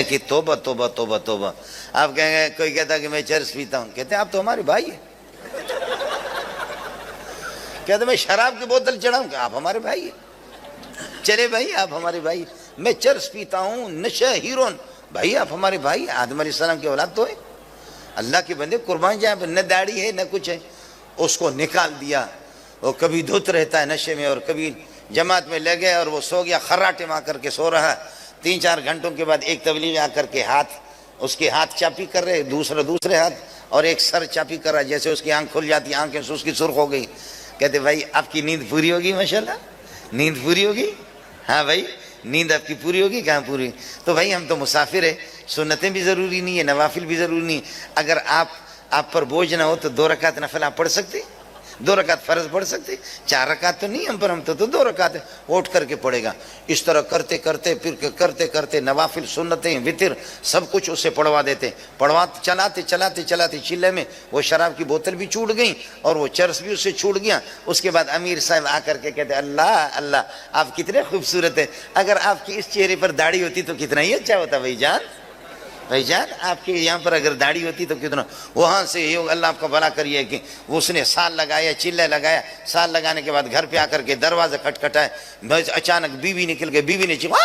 کہ توبہ توبہ توبہ توبہ. آپ کہیں گے کوئی کہتا کہ میں چرس پیتا ہوں, کہتے ہیں آپ تو ہمارے بھائی ہیں. کہتے ہیں میں شراب کی بوتل چڑھاؤں, کہ آپ ہمارے بھائی ہیں. چلے بھائی آپ ہمارے بھائی. میں چرس پیتا ہوں, نشہ, ہیرون, بھائی آپ ہمارے بھائی. آدم علیہ السلام کی اولاد تو ہے. اللہ کے بندے قربان جائیں, نہ داڑھی ہے نہ کچھ ہے. اس کو نکال دیا. وہ کبھی دھت رہتا ہے نشے میں, اور کبھی جماعت میں لے گئے اور وہ سو گیا, خراٹے میں آ کر کے سو رہا ہے. 3-4 گھنٹوں کے بعد ایک تبلیغ آ کر کے اس کے ہاتھ چاپی کر رہے, دوسرے ہاتھ, اور ایک سر چاپی کر رہا. جیسے اس کی آنکھ کھل جاتی, آنکھیں اس کی سرخ ہو گئی. کہتے بھائی آپ کی نیند پوری ہوگی, ماشاءاللہ نیند پوری ہوگی. ہاں بھائی نیند آپ کی پوری ہوگی, کہاں پوری. تو بھائی ہم تو مسافر ہیں, سنتیں بھی ضروری نہیں ہے, نوافل بھی ضروری نہیں. اگر آپ پر بوجھ نہ ہو تو 2 رکعت نفل آپ پڑھ سکتے, 2 رکعت فرض پڑھ سکتے. 4 رکعت تو نہیں ہم پر, ہم تو 2 رکعت اٹھ کر کے پڑھے گا. اس طرح کرتے کرتے پھر کرتے کرتے نوافل, سنتیں, وطر, سب کچھ اسے پڑھوا دیتے. چلاتے چلے میں وہ شراب کی بوتل بھی چھوٹ گئی اور وہ چرس بھی اس سے چھوٹ گیا. اس کے بعد امیر صاحب آ کر کے کہتے اللہ اللہ آپ کتنے خوبصورت ہیں, اگر آپ کی اس چہرے پر داڑھی ہوتی تو کتنا ہی اچھا ہوتا. بھائی جان آپ کے یہاں پر اگر داڑھی ہوتی تو کتنا. وہاں سے یہ اللہ آپ کا بھلا کریے کہ اس نے سال لگایا, چلے لگایا. سال لگانے کے بعد گھر پہ آ کر کے دروازہ کھٹکھٹایا, اچانک بیوی نکل گئی. بیوی نے چیخا,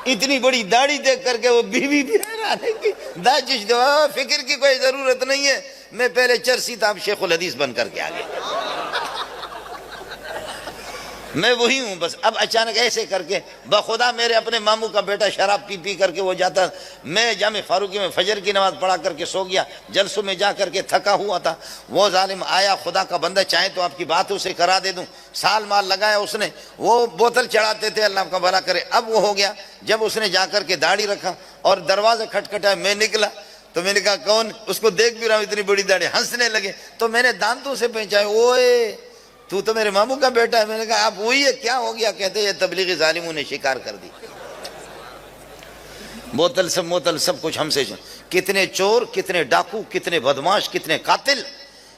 اتنی بڑی داڑھی دیکھ کر کے وہ بیوی بھی حیران ہے کہ داجش دو, فکر کی کوئی ضرورت نہیں ہے, میں پہلے چرسی تھا, اب شیخ الحدیث بن کر کے آ گیا, میں وہی ہوں بس. اب اچانک ایسے کر کے بخدا میرے اپنے ماموں کا بیٹا شراب پی کر کے وہ جاتا. میں جامع فاروقی میں فجر کی نماز پڑھا کر کے سو گیا. جلسوں میں جا کر کے تھکا ہوا تھا. وہ ظالم آیا, خدا کا بندہ, چاہے تو آپ کی بات اسے کرا دے دوں. سال مال لگایا اس نے, وہ بوتل چڑھاتے تھے, اللہ آپ کا بھلا کرے. اب وہ ہو گیا, جب اس نے جا کر کے داڑھی رکھا اور دروازہ کھٹکھٹایا, میں نکلا تو میں نے کہا کون, اس کو دیکھ بھی رہا ہوں اتنی بڑی داڑھی. ہنسنے لگے تو میں نے دانتوں سے پہچایا, اوئے تو میرے ماموں کا بیٹا ہے. میں نے کہا آپ وہی ہے, کیا ہو گیا؟ کہتے یہ تبلیغی ظالموں نے شکار کر دی. بوتل سب کچھ ہم سے. کتنے چور, کتنے ڈاکو, کتنے بدماش, کتنے قاتل,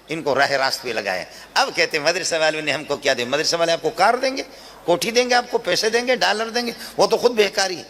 ان کو راہ راست پہ لگایا. اب کہتے ہیں مدرسہ والوں نے ہم کو کیا دے. مدرسہ والے آپ کو کار دیں گے, کوٹھی دیں گے, آپ کو پیسے دیں گے, ڈالر دیں گے. وہ تو خود بھیکاری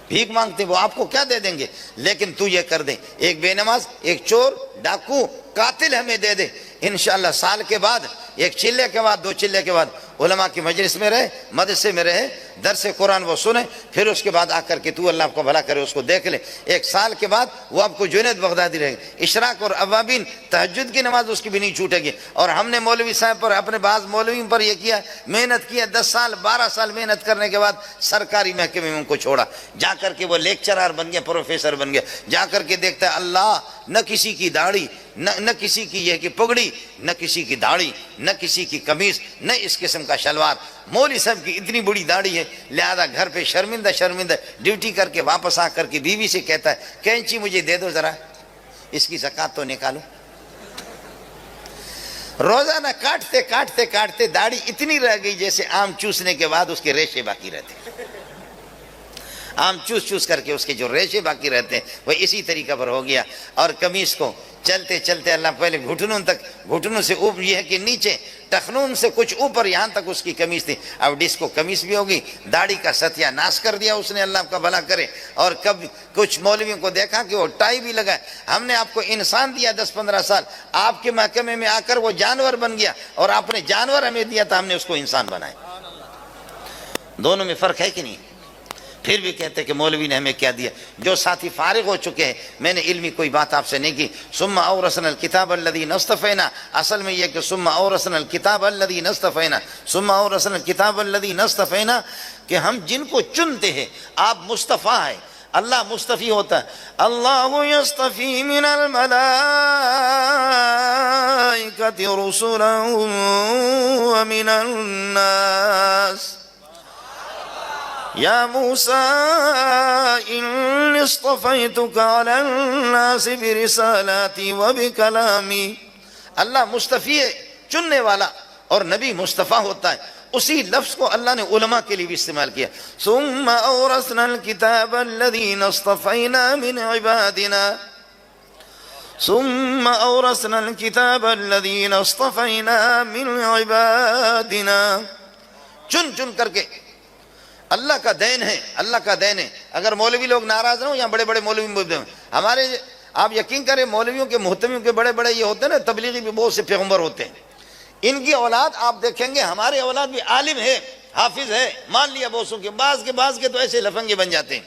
بھیک مانگتے, وہ آپ کو کیا دے دیں گے. لیکن تو یہ کر دیں, ایک بے نماز, ایک چور, ڈاکو, قاتل ہمیں دے دے. انشاءاللہ سال کے بعد, ایک چلے کے بعد, 2 چلے کے بعد علماء کی مجلس میں رہے, مدرسے میں رہے, درس قرآن وہ سنے. پھر اس کے بعد آ کر کے تو اللہ آپ کو بھلا کرے اس کو دیکھ لے. 1 سال کے بعد وہ آپ کو جنید بغدادی رہے گا. اشراق اور اوابین, تہجد کی نماز اس کی بھی نہیں چھوٹے گی. اور ہم نے مولوی صاحب پر, اپنے بعض مولویوں پر یہ کیا, محنت کیا, 10 سال 12 سال محنت کرنے کے بعد سرکاری محکمے میں ان کو چھوڑا. جا کر کے وہ لیکچرر بن گیا, پروفیسر بن گیا. جا کر کے دیکھتا ہے اللہ, نہ کسی کی داڑھی, نہ کسی کی یہ کہ پگڑی, نہ کسی کی داڑھی, نہ کسی کی قمیص, نہ اس قسم کا شلوار. مولوی صاحب کی اتنی بڑی داڑھی ہے, لہذا گھر پہ شرمندہ ڈیوٹی کر کے واپس آ کر کے بیوی سے کہتا ہے کینچی مجھے دے دو ذرا, اس کی زکات تو نکالو. روزانہ کاٹتے داڑھی اتنی رہ گئی جیسے آم چوسنے کے بعد اس کے ریشے باقی رہتے. آم چوس کر کے اس کے جو ریشے باقی رہتے ہیں وہ اسی طریقہ پر ہو گیا. اور قمیص کو چلتے اللہ پہلے گھٹنوں سے اوپر, یہ ہے کہ نیچے ٹخنون سے کچھ اوپر, یہاں تک اس کی قمیص تھی. اب ڈسکو قمیص بھی ہوگی. داڑھی کا ستیہ ناش کر دیا اس نے, اللہ آپ کا بھلا کرے. اور کب کچھ مولویوں کو دیکھا کہ وہ ٹائی بھی لگا. ہم نے آپ کو انسان دیا 10-15 سال, آپ کے محکمے میں آ کر وہ جانور بن گیا, اور آپ نے جانور ہمیں دیا تھا, ہم نے اس کو انسان بنایا. دونوں میں فرق ہے کہ نہیں؟ پھر بھی کہتے کہ مولوی نے ہمیں کیا دیا. جو ساتھی فارغ ہو چکے ہیں, میں نے علمی کوئی بات آپ سے نہیں کی. ثم اورثنا الکتاب الذین اصطفینا, اصل میں یہ کہ ثم اورثنا الکتاب الذین اصطفینا, ثم اورثنا الکتاب الذین اصطفینا, کہ ہم جن کو چنتے ہیں. آپ مصطفیٰ ہیں, اللہ مصطفی ہوتا ہے. اللہ یصطفی من الملائکۃ رسلا ومن الناس. یا موسیٰ انی اصطفیتک علی الناس برسالاتی وبکلامی. اللہ مصطفی ہے, چننے والا, اور نبی مصطفیٰ ہوتا ہے. اسی لفظ کو اللہ نے علماء کے لیے بھی استعمال کیا. ثم اورثنا الکتاب الذین اصطفینا من عبادنا, ثم اورثنا الکتاب الذین اصطفینا من عبادنا. چن کر کے اللہ کا دین ہے, اللہ کا دین ہے. اگر مولوی لوگ ناراض نہ ہوں یا بڑے بڑے مولوی ہمارے، آپ یقین کریں مولویوں کے محتمیوں کے بڑے بڑے یہ ہوتے ہیں نا، تبلیغی بھی بہت سے پیغمبر ہوتے ہیں، ان کی اولاد آپ دیکھیں گے ہمارے اولاد بھی عالم ہے، حافظ ہے، مان لیا بوسوں کے، بعض کے تو ایسے لفنگے بن جاتے ہیں،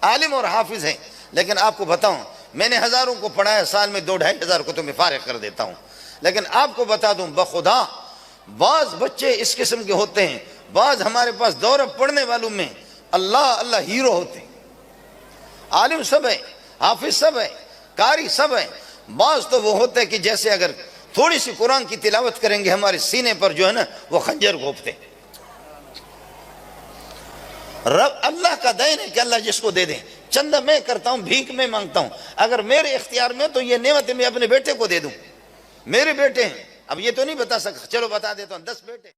عالم اور حافظ ہیں۔ لیکن آپ کو بتاؤں، میں نے ہزاروں کو پڑھایا، سال میں 2-2.5 کو تو میں فارغ کر دیتا ہوں، لیکن آپ کو بتا دوں بخدا بعض بچے اس قسم کے ہوتے ہیں، بعض ہمارے پاس دورہ پڑھنے والوں میں اللہ ہیرو ہوتے ہیں، عالم سب ہے، حافظ سب ہے، قاری سب ہے، بعض تو وہ ہوتے ہیں کہ جیسے اگر تھوڑی سی قرآن کی تلاوت کریں گے ہمارے سینے پر جو ہے نا وہ خنجر گھونپتے ہیں۔ رب اللہ کا دین ہے کہ اللہ جس کو دے دیں، چندہ میں کرتا ہوں، بھیک میں مانگتا ہوں، اگر میرے اختیار میں تو یہ نعمت میں اپنے بیٹے کو دے دوں، میرے بیٹے ہیں، اب یہ تو نہیں بتا سکتا، چلو بتا دیتا ہوں 10 بیٹے